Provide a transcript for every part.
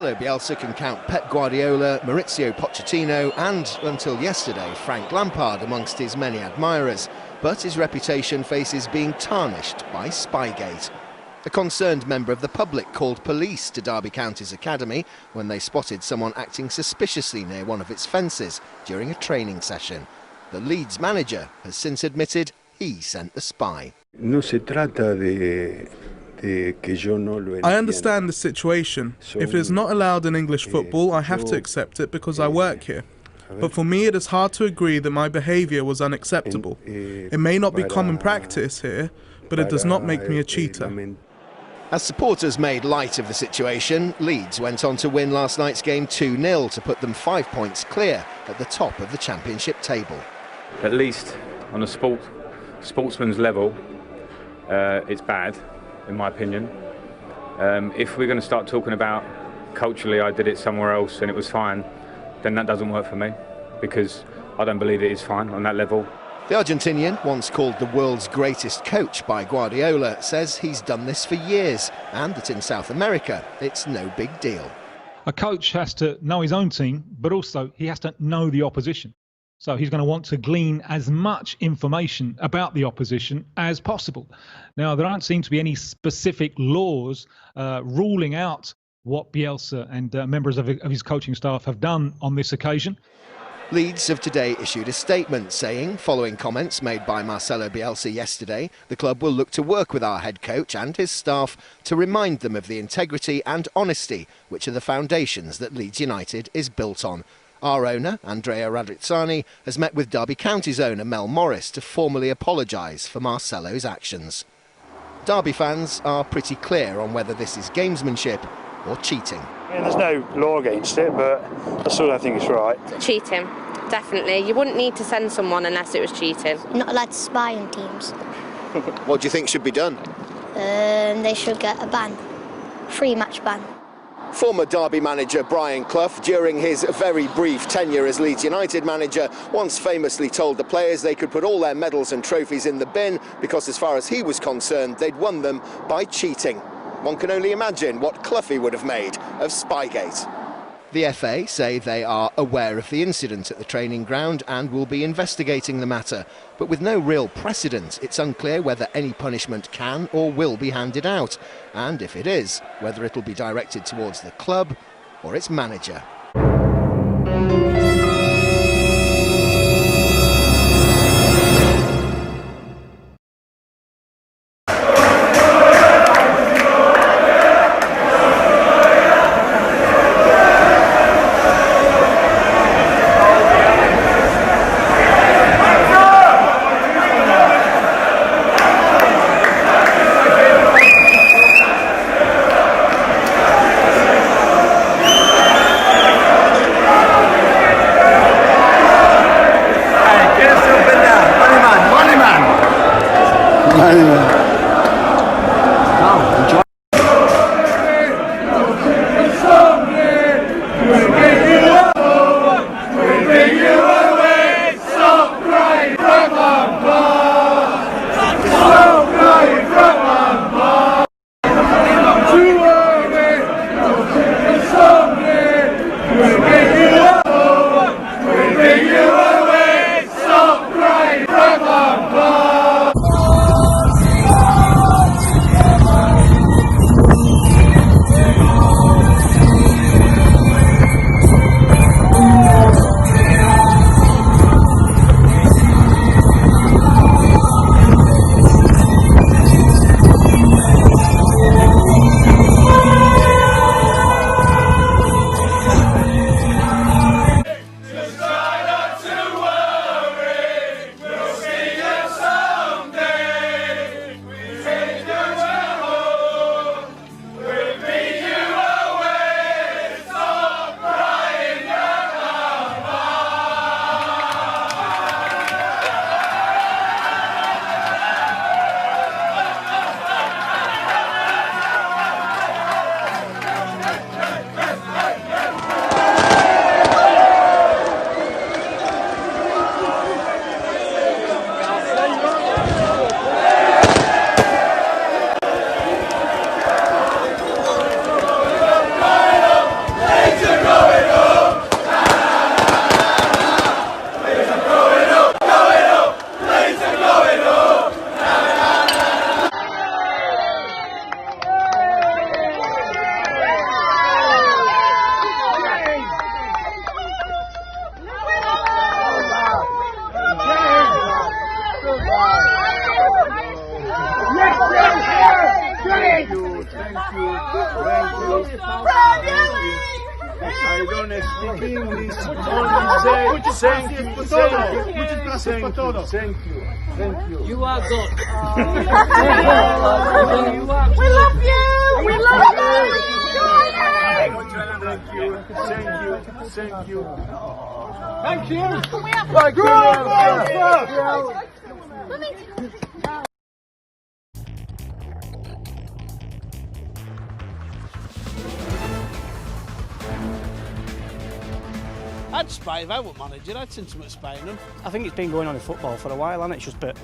Bielsa can count Pep Guardiola, Maurizio Pochettino and, until yesterday, Frank Lampard amongst his many admirers, but his reputation faces being tarnished by Spygate. A concerned member of the public called police to Derby County's academy when they spotted someone acting suspiciously near one of its fences during a training session. The Leeds manager has since admitted he sent the spy. I understand the situation. If it is not allowed in English football, I have to accept it because I work here. But for me, it is hard to agree that my behaviour was unacceptable. It may not be common practice here, but it does not make me a cheater. As supporters made light of the situation, Leeds went on to win last night's game 2-0 to put them 5 points clear at the top of the championship table. At least on a sportsman's level, it's bad, in my opinion. If we're going to start talking about culturally I did it somewhere else and it was fine, then that doesn't work for me, because I don't believe it is fine on that level. The Argentinian, once called the world's greatest coach by Guardiola, says he's done this for years and that in South America it's no big deal. A coach has to know his own team, but also he has to know the opposition. So he's going to want to glean as much information about the opposition as possible. Now, there don't seem to be any specific laws ruling out what Bielsa and members of his coaching staff have done on this occasion. Leeds have today issued a statement saying, following comments made by Marcelo Bielsa yesterday, the club will look to work with our head coach and his staff to remind them of the integrity and honesty which are the foundations that Leeds United is built on. Our owner, Andrea Radrizzani, has met with Derby County's owner Mel Morris to formally apologise for Marcelo's actions. Derby fans are pretty clear on whether this is gamesmanship or cheating. There's no law against it, but I still don't think it's right. Cheating, definitely. You wouldn't need to send someone unless it was cheating. Not allowed to spy on teams. What do you think should be done? They should get a ban. 3-match ban. Former Derby manager Brian Clough, during his very brief tenure as Leeds United manager, once famously told the players they could put all their medals and trophies in the bin because, as far as he was concerned, they'd won them by cheating. One can only imagine what Cloughy would have made of Spygate. The FA say they are aware of the incident at the training ground and will be investigating the matter. But with no real precedent, it's unclear whether any punishment can or will be handed out. And if it is, whether it'll be directed towards the club or its manager. I don't speak English, only say thank you, thank you. You are good. We love you! We love you! Thank you. Thank you! I'd spy if I were manager. I'd send someone spying them. I think it's been going on in football for a while, hasn't it?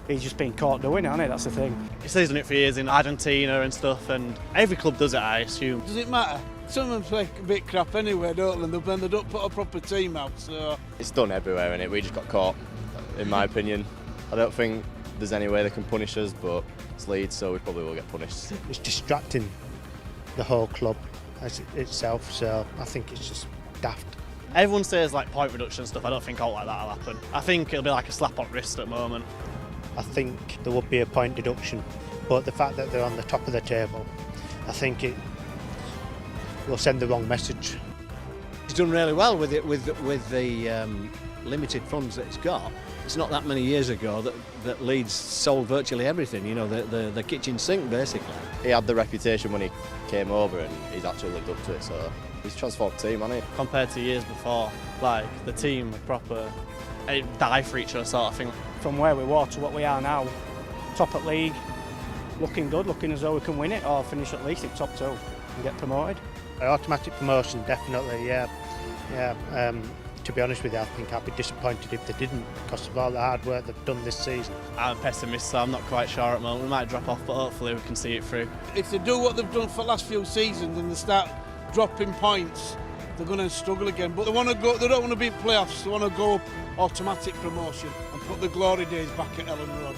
He's just been caught doing it, hasn't it? That's the thing. He's done it for years in Argentina and stuff, and every club does it, I assume. Does it matter? Some of them play a bit crap anyway, don't they? Then they don't put a proper team out, so... It's done everywhere, innit? We just got caught, in my opinion. I don't think there's any way they can punish us, but it's Leeds, so we probably will get punished. It's distracting the whole club itself, so I think it's just daft. Everyone says like point reduction and stuff. I don't think all like that will happen. I think it'll be like a slap on wrist at the moment. I think there would be a point deduction, but the fact that they're on the top of the table, I think it will send the wrong message. He's done really well with it, with the limited funds that he's got. It's not that many years ago that Leeds sold virtually everything, you know, the kitchen sink basically. He had the reputation when he came over and he's actually lived up to it, so he's transformed the team, hasn't he? Compared to years before, like the team proper die for each other sort of thing. From where we were to what we are now, top at league, looking good, looking as though we can win it or finish at least in top 2 and get promoted. Automatic promotion, definitely, yeah. To be honest with you, I think I'd be disappointed if they didn't because of all the hard work they've done this season. I'm a pessimist, so I'm not quite sure at the moment. We might drop off, but hopefully we can see it through. If they do what they've done for the last few seasons and they start dropping points, they're going to struggle again. But they want to go. They don't want to be in playoffs. They want to go automatic promotion and put the glory days back at Ellen Road.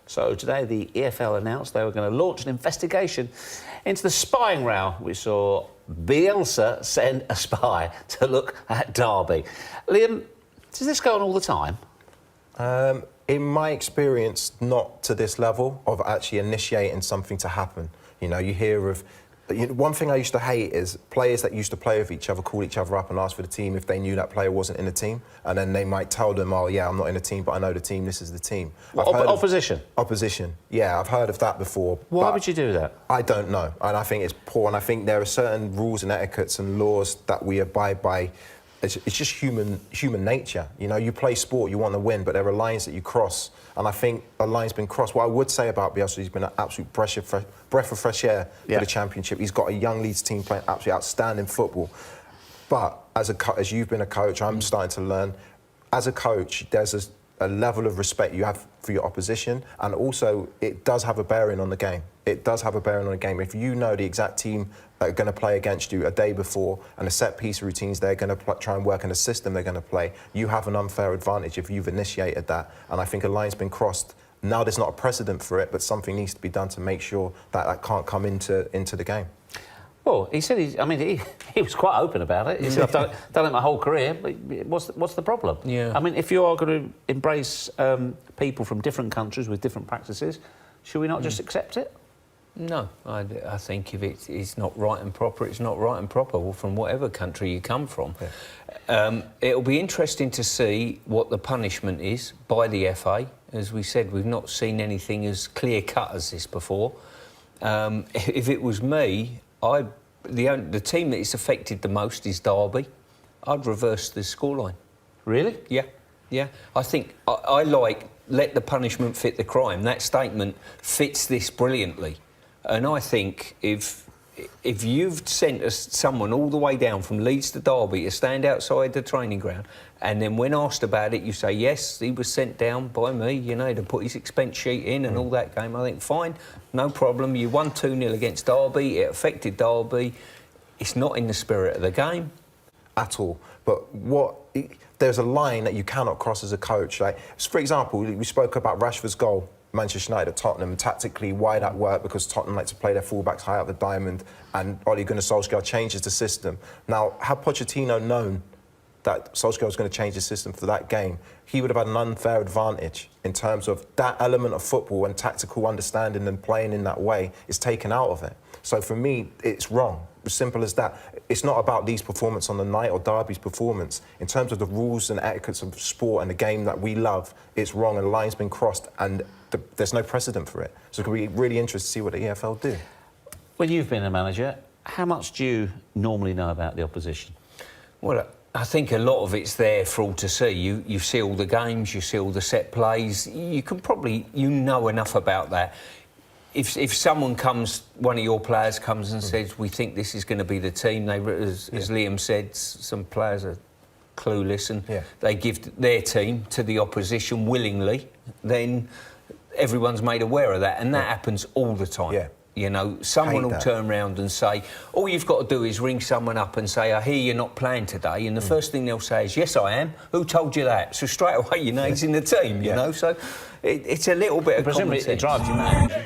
So today the EFL announced they were going to launch an investigation into the spying row. We saw Bielsa send a spy to look at Derby. Liam, does this go on all the time? In my experience, not to this level of actually initiating something to happen. You know, you hear of... one thing I used to hate is players that used to play with each other call each other up and ask for the team if they knew that player wasn't in the team, and then they might tell them, oh yeah, I'm not in the team, but I know the team, this is the team. Opposition? Opposition, yeah, I've heard of that before. Why would you do that? I don't know, and I think it's poor, and I think there are certain rules and etiquettes and laws that we abide by. It's just human nature. You know, you play sport, you want to win, but there are lines that you cross, and I think a line's been crossed. What I would say about Bielsa, he's been an absolute breath of fresh air for the Championship. He's got a young Leeds team playing absolutely outstanding football. But as you've been a coach, I'm starting to learn. As a coach, there's a level of respect you have for your opposition, and also it does have a bearing on the game. It does have a bearing on the game. If you know the exact team that are going to play against you a day before and the set-piece routines they're going to try and work and the system they're going to play, you have an unfair advantage if you've initiated that. And I think a line's been crossed. Now there's not a precedent for it, but something needs to be done to make sure that that can't come into the game. Well, he said he was quite open about it. He said, I've done it my whole career, but what's the problem? Yeah. I mean, if you are going to embrace people from different countries with different practices, should we not just accept it? No, I think if it's not right and proper, it's not right and proper from whatever country you come from. Yeah. It'll be interesting to see what the punishment is by the FA. As we said, we've not seen anything as clear-cut as this before. If it was me, the team that is affected the most is Derby. I'd reverse the scoreline. Really? Yeah, yeah. I think I like let the punishment fit the crime. That statement fits this brilliantly. And I think if you've sent someone all the way down from Leeds to Derby to stand outside the training ground, and then when asked about it, you say, yes, he was sent down by me, you know, to put his expense sheet in and all that game, I think, fine, no problem. You won 2-0 against Derby, it affected Derby. It's not in the spirit of the game. At all. But there's a line that you cannot cross as a coach. Like, for example, we spoke about Rashford's goal, Manchester United at Tottenham, tactically why that worked, because Tottenham like to play their fullbacks high up the diamond, and Ole Gunnar Solskjaer changes the system. Now, had Pochettino known that Solskjaer was going to change the system for that game, he would have had an unfair advantage in terms of that element of football and tactical understanding and playing in that way is taken out of it. So for me, it's wrong. As simple as that. It's not about Lee's performance on the night or Derby's performance. In terms of the rules and etiquettes of sport and the game that we love, it's wrong and the line's been crossed and there's no precedent for it. So it's going to be really interesting to see what the EFL do. When you've been a manager, how much do you normally know about the opposition? Well, I think a lot of it's there for all to see. You see all the games, you see all the set plays. You can probably, you know enough about that. If someone comes, one of your players comes and says, we think this is going to be the team, as Liam said, some players are clueless and they give their team to the opposition willingly, then everyone's made aware of that, and that happens all the time. Yeah. You know, someone will turn around and say, all you've got to do is ring someone up and say, I hear you're not playing today, and the first thing they'll say is, yes, I am. Who told you that? So straight away, you know, he's in the team, you know, so it's a little bit of common sense. It drives you mad.